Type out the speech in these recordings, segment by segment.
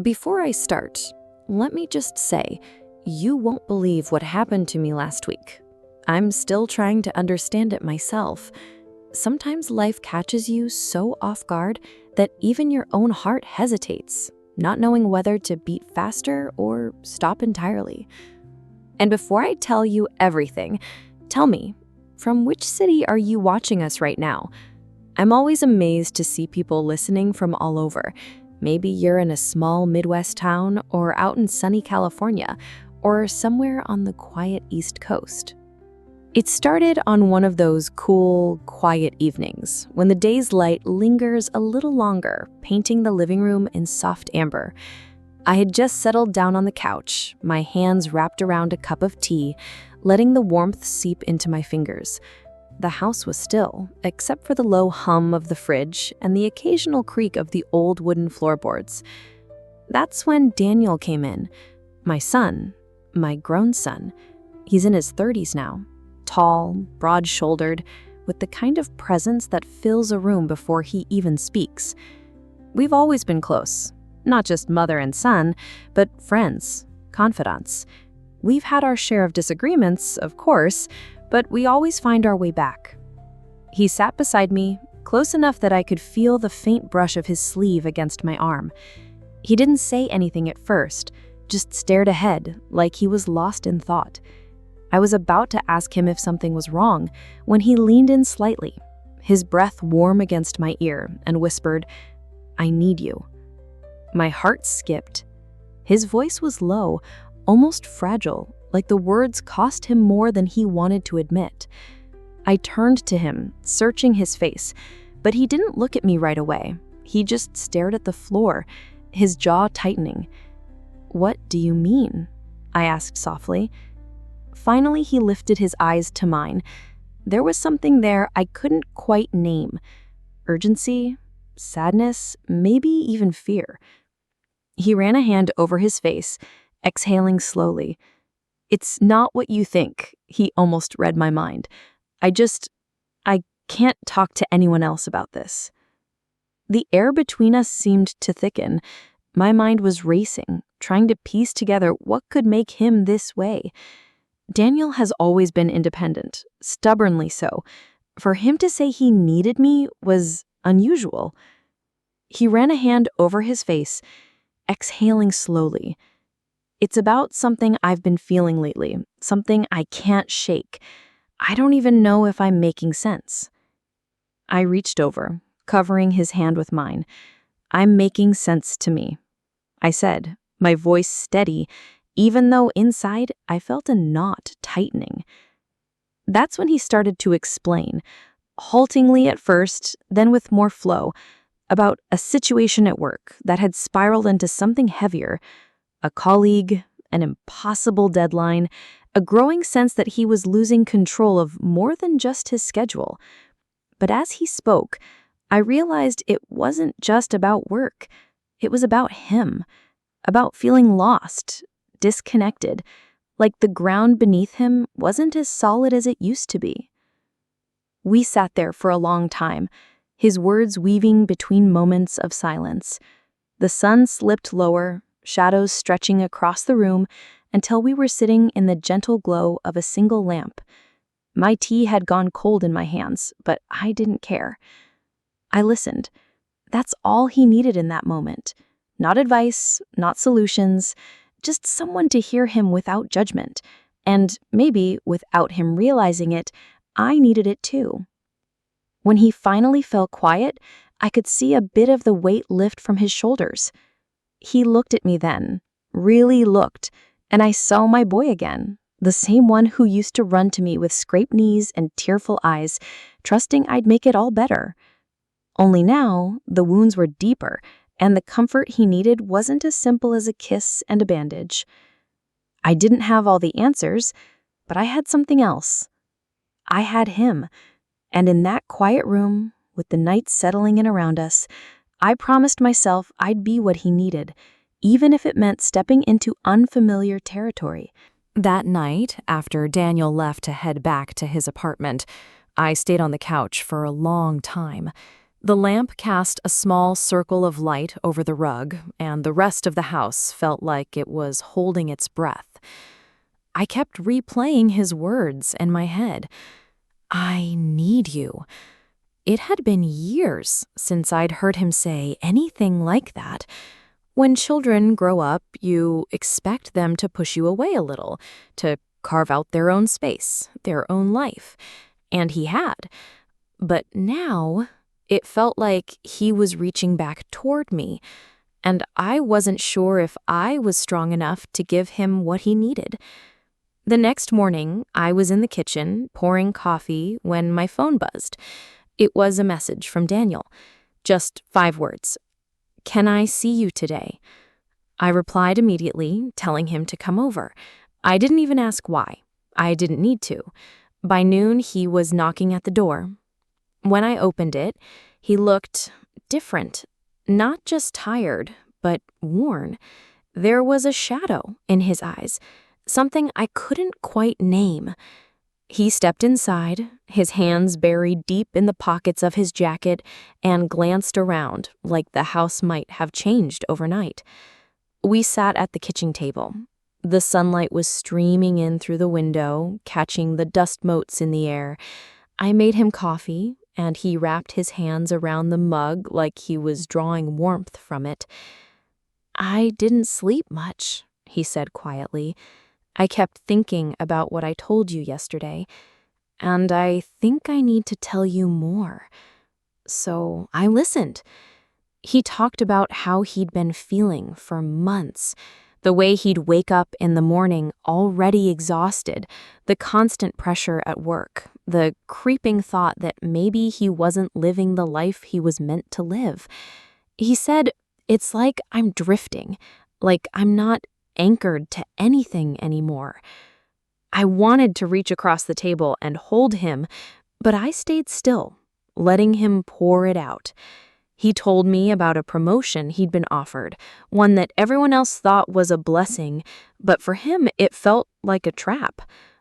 Before I start, let me just say, you won't believe what happened to me last week. I'm still trying to understand it myself. Sometimes life catches you so off guard that even your own heart hesitates, not knowing whether to beat faster or stop entirely. And before I tell you everything, tell me, from which city are you watching us right now? I'm always amazed to see people listening from all over. Maybe you're in a small Midwest town or out in sunny California or somewhere on the quiet East Coast. It started on one of those cool, quiet evenings when the day's light lingers a little longer, painting the living room in soft amber. I had just settled down on the couch, my hands wrapped around a cup of tea, letting the warmth seep into my fingers. The house was still, except for the low hum of the fridge and the occasional creak of the old wooden floorboards. That's when Daniel came in. My son, my grown son. He's in his 30s now. Tall, broad-shouldered, with the kind of presence that fills a room before he even speaks. We've always been close, not just mother and son, but friends, confidants. We've had our share of disagreements, of course, but we always find our way back. He sat beside me, close enough that I could feel the faint brush of his sleeve against my arm. He didn't say anything at first, just stared ahead, like he was lost in thought. I was about to ask him if something was wrong when he leaned in slightly, his breath warm against my ear, and whispered, "I need you." My heart skipped. His voice was low, almost fragile, like the words cost him more than he wanted to admit. I turned to him, searching his face, but he didn't look at me right away. He just stared at the floor, his jaw tightening. "What do you mean?" I asked softly. Finally, he lifted his eyes to mine. There was something there I couldn't quite name. Urgency, sadness, maybe even fear. He ran a hand over his face, exhaling slowly. "It's not what you think," he almost read my mind. I can't talk to anyone else about this." The air between us seemed to thicken. My mind was racing, trying to piece together what could make him this way. Daniel has always been independent, stubbornly so. For him to say he needed me was unusual. He ran a hand over his face, exhaling slowly. "It's about something I've been feeling lately, something I can't shake. I don't even know if I'm making sense." I reached over, covering his hand with mine. "I'm making sense to me," I said, my voice steady, even though inside I felt a knot tightening. That's when he started to explain, haltingly at first, then with more flow, about a situation at work that had spiraled into something heavier. A colleague, an impossible deadline, a growing sense that he was losing control of more than just his schedule. But as he spoke, I realized it wasn't just about work. It was about him, about feeling lost, disconnected, like the ground beneath him wasn't as solid as it used to be. We sat there for a long time, his words weaving between moments of silence. The sun slipped lower, shadows stretching across the room until we were sitting in the gentle glow of a single lamp. My tea had gone cold in my hands, but I didn't care. I listened. That's all he needed in that moment. Not advice, not solutions, just someone to hear him without judgment. And maybe, without him realizing it, I needed it too. When he finally fell quiet, I could see a bit of the weight lift from his shoulders. He looked at me then, really looked, and I saw my boy again, the same one who used to run to me with scraped knees and tearful eyes, trusting I'd make it all better. Only now, the wounds were deeper, and the comfort he needed wasn't as simple as a kiss and a bandage. I didn't have all the answers, but I had something else. I had him, and in that quiet room, with the night settling in around us, I promised myself I'd be what he needed, even if it meant stepping into unfamiliar territory. That night, after Daniel left to head back to his apartment, I stayed on the couch for a long time. The lamp cast a small circle of light over the rug, and the rest of the house felt like it was holding its breath. I kept replaying his words in my head. I need you. It had been years since I'd heard him say anything like that. When children grow up, you expect them to push you away a little, to carve out their own space, their own life. And he had. But now, it felt like he was reaching back toward me, and I wasn't sure if I was strong enough to give him what he needed. The next morning, I was in the kitchen pouring coffee when my phone buzzed. It was a message from Daniel. Just 5 words. "Can I see you today?" I replied immediately, telling him to come over. I didn't even ask why. I didn't need to. By noon, he was knocking at the door. When I opened it, he looked different. Not just tired, but worn. There was a shadow in his eyes, something I couldn't quite name. He stepped inside, his hands buried deep in the pockets of his jacket, and glanced around like the house might have changed overnight. We sat at the kitchen table. The sunlight was streaming in through the window, catching the dust motes in the air. I made him coffee, and he wrapped his hands around the mug like he was drawing warmth from it. "I didn't sleep much," he said quietly. "I kept thinking about what I told you yesterday, and I think I need to tell you more." So I listened. He talked about how he'd been feeling for months, the way he'd wake up in the morning already exhausted, the constant pressure at work, the creeping thought that maybe he wasn't living the life he was meant to live. He said, "It's like I'm drifting, like I'm not anchored to anything anymore." I wanted to reach across the table and hold him, but I stayed still, letting him pour it out. He told me about a promotion he'd been offered, one that everyone else thought was a blessing, but for him it felt like a trap.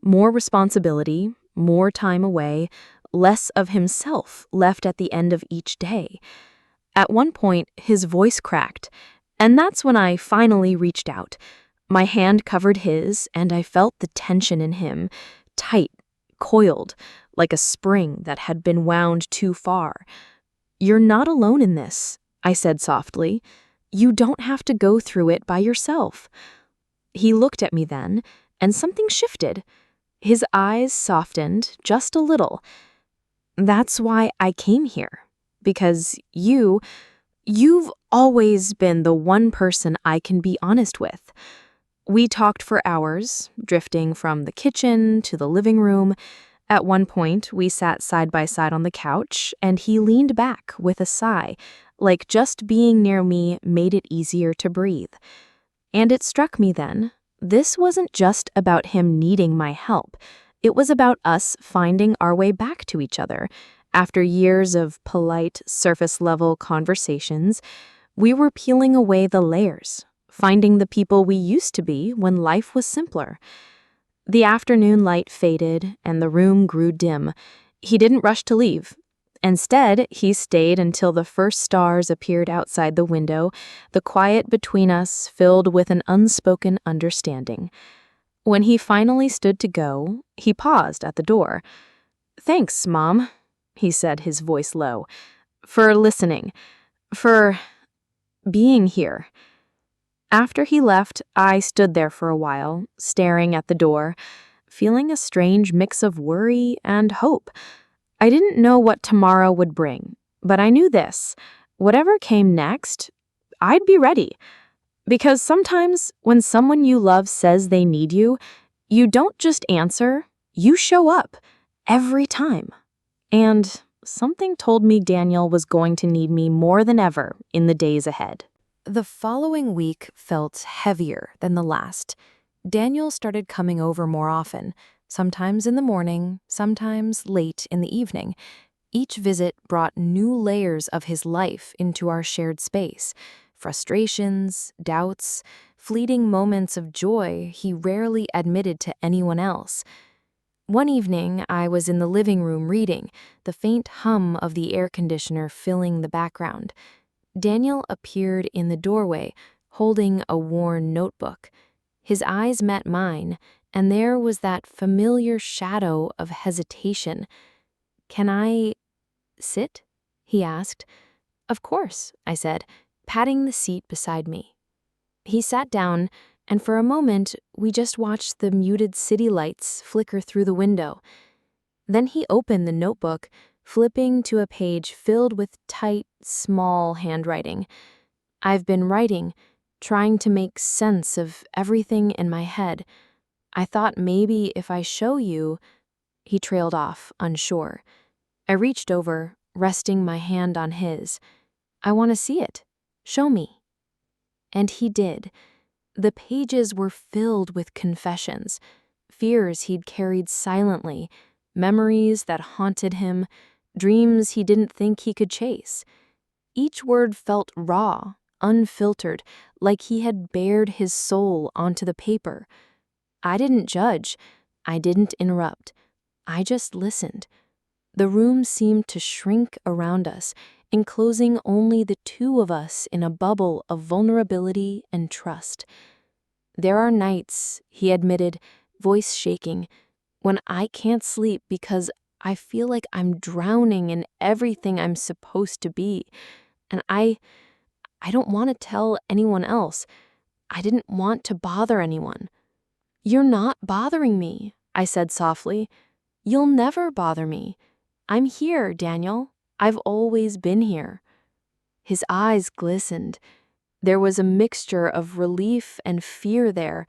More responsibility, more time away, less of himself left at the end of each day. At one point, his voice cracked, and that's when I finally reached out. My hand covered his, and I felt the tension in him, tight, coiled, like a spring that had been wound too far. "You're not alone in this," I said softly. "You don't have to go through it by yourself." He looked at me then, and something shifted. His eyes softened just a little. "That's why I came here. Because you've always been the one person I can be honest with." We talked for hours, drifting from the kitchen to the living room. At one point, we sat side by side on the couch, and he leaned back with a sigh, like just being near me made it easier to breathe. And it struck me then, this wasn't just about him needing my help. It was about us finding our way back to each other. After years of polite, surface-level conversations, we were peeling away the layers, finding the people we used to be when life was simpler. The afternoon light faded, and the room grew dim. He didn't rush to leave. Instead, he stayed until the first stars appeared outside the window, the quiet between us filled with an unspoken understanding. When he finally stood to go, he paused at the door. "Thanks, Mom," he said, his voice low, "for listening, for being here." After he left, I stood there for a while, staring at the door, feeling a strange mix of worry and hope. I didn't know what tomorrow would bring, but I knew this: whatever came next, I'd be ready. Because sometimes when someone you love says they need you, you don't just answer, you show up, every time. And something told me Daniel was going to need me more than ever in the days ahead. The following week felt heavier than the last. Daniel started coming over more often, sometimes in the morning, sometimes late in the evening. Each visit brought new layers of his life into our shared space. Frustrations, doubts, fleeting moments of joy he rarely admitted to anyone else. One evening, I was in the living room reading, the faint hum of the air conditioner filling the background. Daniel appeared in the doorway, holding a worn notebook. His eyes met mine, and there was that familiar shadow of hesitation. "Can I sit?" he asked. "Of course," I said, patting the seat beside me. He sat down, and for a moment, we just watched the muted city lights flicker through the window. Then he opened the notebook, flipping to a page filled with tight, small handwriting. "I've been writing, trying to make sense of everything in my head. I thought maybe if I show you—" He trailed off, unsure. I reached over, resting my hand on his. "I want to see it. Show me." And he did. The pages were filled with confessions, fears he'd carried silently, memories that haunted him, dreams he didn't think he could chase. Each word felt raw, unfiltered, like he had bared his soul onto the paper. I didn't judge. I didn't interrupt. I just listened. The room seemed to shrink around us, enclosing only the two of us in a bubble of vulnerability and trust. "There are nights," he admitted, voice shaking, "when I can't sleep because I feel like I'm drowning in everything I'm supposed to be. And I don't want to tell anyone else. I didn't want to bother anyone." "You're not bothering me," I said softly. "You'll never bother me. I'm here, Daniel. I've always been here." His eyes glistened. There was a mixture of relief and fear there,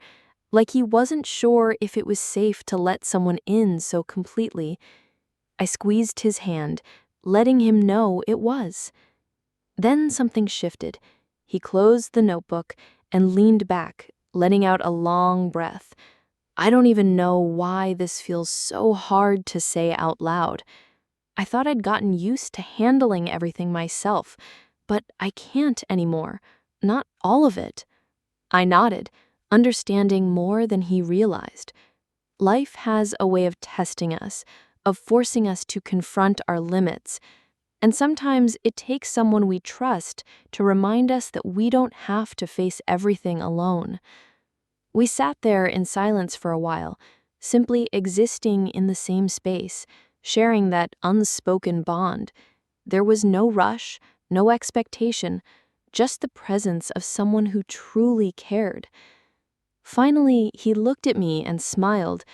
like he wasn't sure if it was safe to let someone in so completely. I squeezed his hand, letting him know it was. Then something shifted. He closed the notebook and leaned back, letting out a long breath. I don't even know why this feels so hard to say out loud. I thought I'd gotten used to handling everything myself, but I can't anymore. Not all of it. I nodded, understanding more than he realized. Life has a way of testing us, of forcing us to confront our limits. And sometimes it takes someone we trust to remind us that we don't have to face everything alone. We sat there in silence for a while, simply existing in the same space, sharing that unspoken bond. There was no rush, no expectation, just the presence of someone who truly cared. Finally, he looked at me and smiled,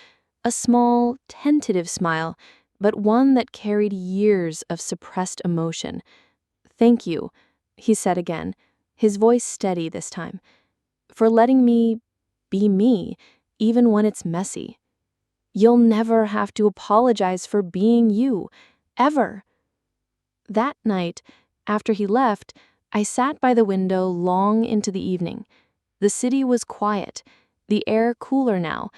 a small, tentative smile, but one that carried years of suppressed emotion. "Thank you," he said again, his voice steady this time, "for letting me be me, even when it's messy. You'll never have to apologize for being you, ever." That night, after he left, I sat by the window long into the evening. The city was quiet, the air cooler now,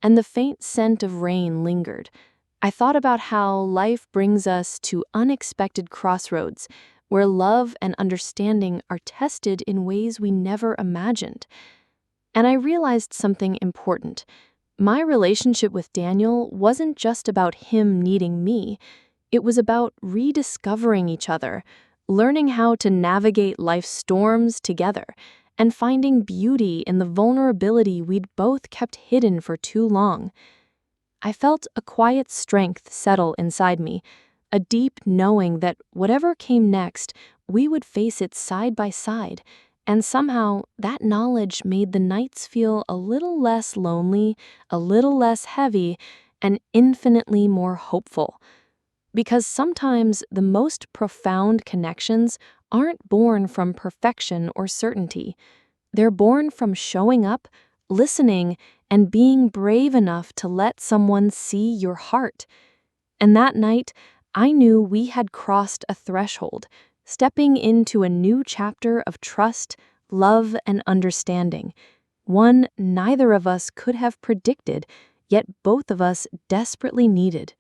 and the faint scent of rain lingered. I thought about how life brings us to unexpected crossroads, where love and understanding are tested in ways we never imagined. And I realized something important. My relationship with Daniel wasn't just about him needing me. It was about rediscovering each other, learning how to navigate life's storms together, and finding beauty in the vulnerability we'd both kept hidden for too long. I felt a quiet strength settle inside me, a deep knowing that whatever came next, we would face it side by side, and somehow that knowledge made the nights feel a little less lonely, a little less heavy, and infinitely more hopeful. Because sometimes the most profound connections aren't born from perfection or certainty. They're born from showing up, listening, and being brave enough to let someone see your heart. And that night, I knew we had crossed a threshold, stepping into a new chapter of trust, love, and understanding. One neither of us could have predicted, yet both of us desperately needed.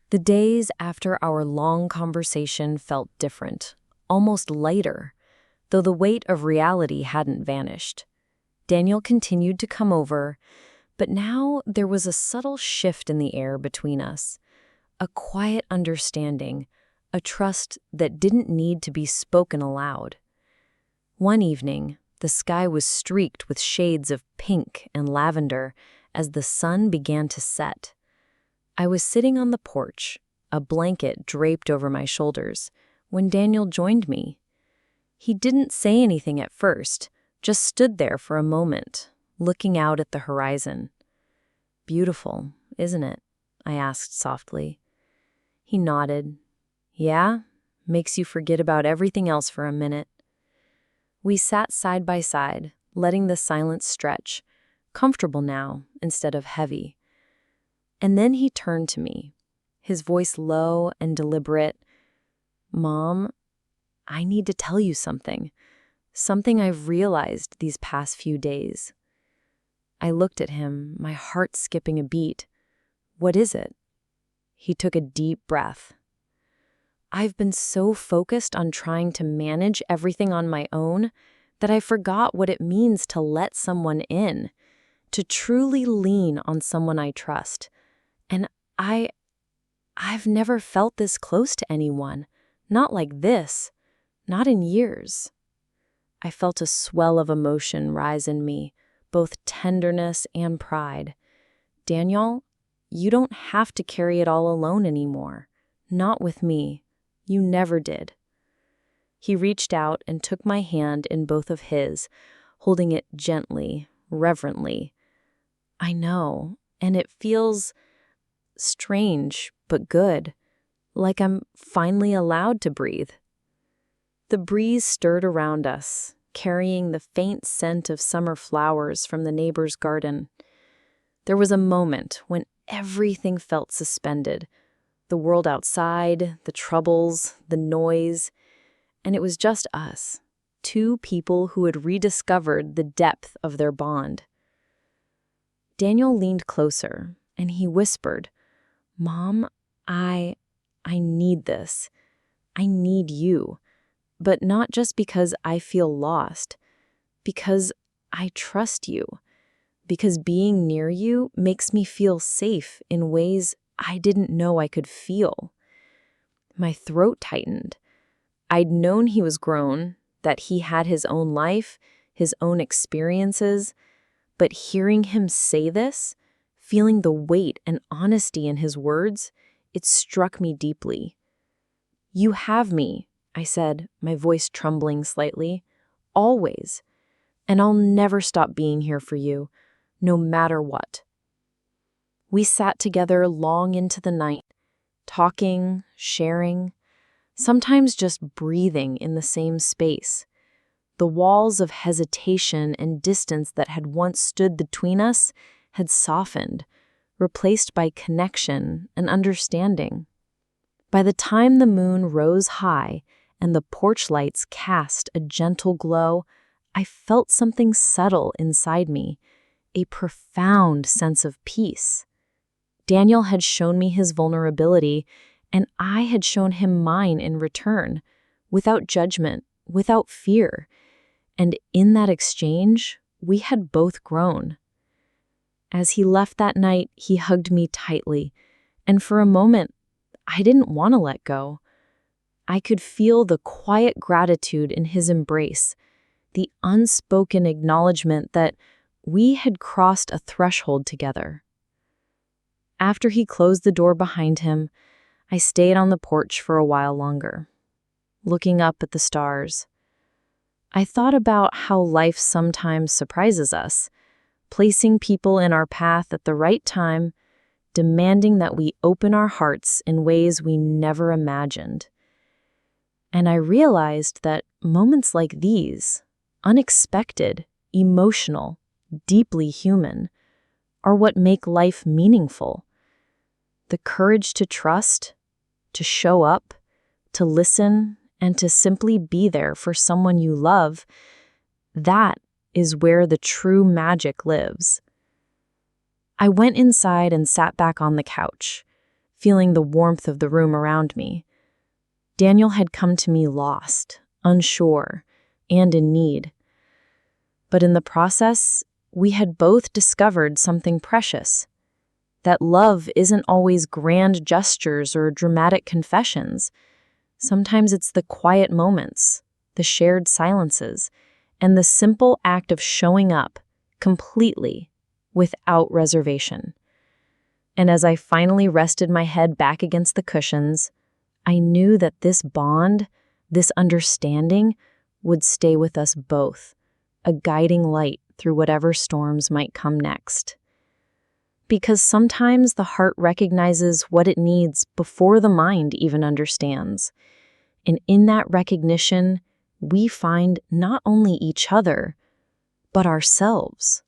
The days after our long conversation felt different, almost lighter, though the weight of reality hadn't vanished. Daniel continued to come over, But now there was a subtle shift in the air between us, a quiet understanding, a trust that didn't need to be spoken aloud. One evening, the sky was streaked with shades of pink and lavender as the sun began to set. I was sitting on the porch, a blanket draped over my shoulders, when Daniel joined me. He didn't say anything at first, just stood there for a moment, looking out at the horizon. "Beautiful, isn't it?" I asked softly. He nodded. "Yeah, makes you forget about everything else for a minute." We sat side by side, letting the silence stretch, comfortable now instead of heavy. And then he turned to me, his voice low and deliberate. "Mom, I need to tell you something I've realized these past few days." I looked at him, my heart skipping a beat. "What is it?" He took a deep breath. "I've been so focused on trying to manage everything on my own that I forgot what it means to let someone in, to truly lean on someone I trust. And I've never felt this close to anyone, not like this, not in years." I felt a swell of emotion rise in me, both tenderness and pride. "Daniel, you don't have to carry it all alone anymore. Not with me. You never did." He reached out and took my hand in both of his, holding it gently, reverently. "I know, and it feels strange, but good, like I'm finally allowed to breathe." The breeze stirred around us, carrying the faint scent of summer flowers from the neighbor's garden. There was a moment when everything felt suspended. The world outside, the troubles, the noise, and it was just us, two people who had rediscovered the depth of their bond. Daniel leaned closer, and he whispered, "Mom, I need this. I need you. But not just because I feel lost, because I trust you. Because being near you makes me feel safe in ways I didn't know I could feel." My throat tightened. I'd known he was grown, that he had his own life, his own experiences, but hearing him say this, feeling the weight and honesty in his words, it struck me deeply. "You have me," I said, my voice trembling slightly, "always. And I'll never stop being here for you, no matter what." We sat together long into the night, talking, sharing, sometimes just breathing in the same space. The walls of hesitation and distance that had once stood between us had softened, replaced by connection and understanding. By the time the moon rose high and the porch lights cast a gentle glow, I felt something settle inside me, a profound sense of peace. Daniel had shown me his vulnerability, and I had shown him mine in return, without judgment, without fear. And in that exchange, we had both grown. As he left that night, he hugged me tightly, and for a moment, I didn't want to let go. I could feel the quiet gratitude in his embrace, the unspoken acknowledgement that we had crossed a threshold together. After he closed the door behind him, I stayed on the porch for a while longer, looking up at the stars. I thought about how life sometimes surprises us, placing people in our path at the right time, demanding that we open our hearts in ways we never imagined. And I realized that moments like these, unexpected, emotional, deeply human, are what make life meaningful. The courage to trust, to show up, to listen, and to simply be there for someone you love, that is where the true magic lives. I went inside and sat back on the couch, feeling the warmth of the room around me. Daniel had come to me lost, unsure, and in need. But in the process, we had both discovered something precious. That love isn't always grand gestures or dramatic confessions. Sometimes it's the quiet moments, the shared silences, and the simple act of showing up completely, without reservation. And as I finally rested my head back against the cushions, I knew that this bond, this understanding, would stay with us both, a guiding light through whatever storms might come next. Because sometimes the heart recognizes what it needs before the mind even understands. And in that recognition, we find not only each other, but ourselves.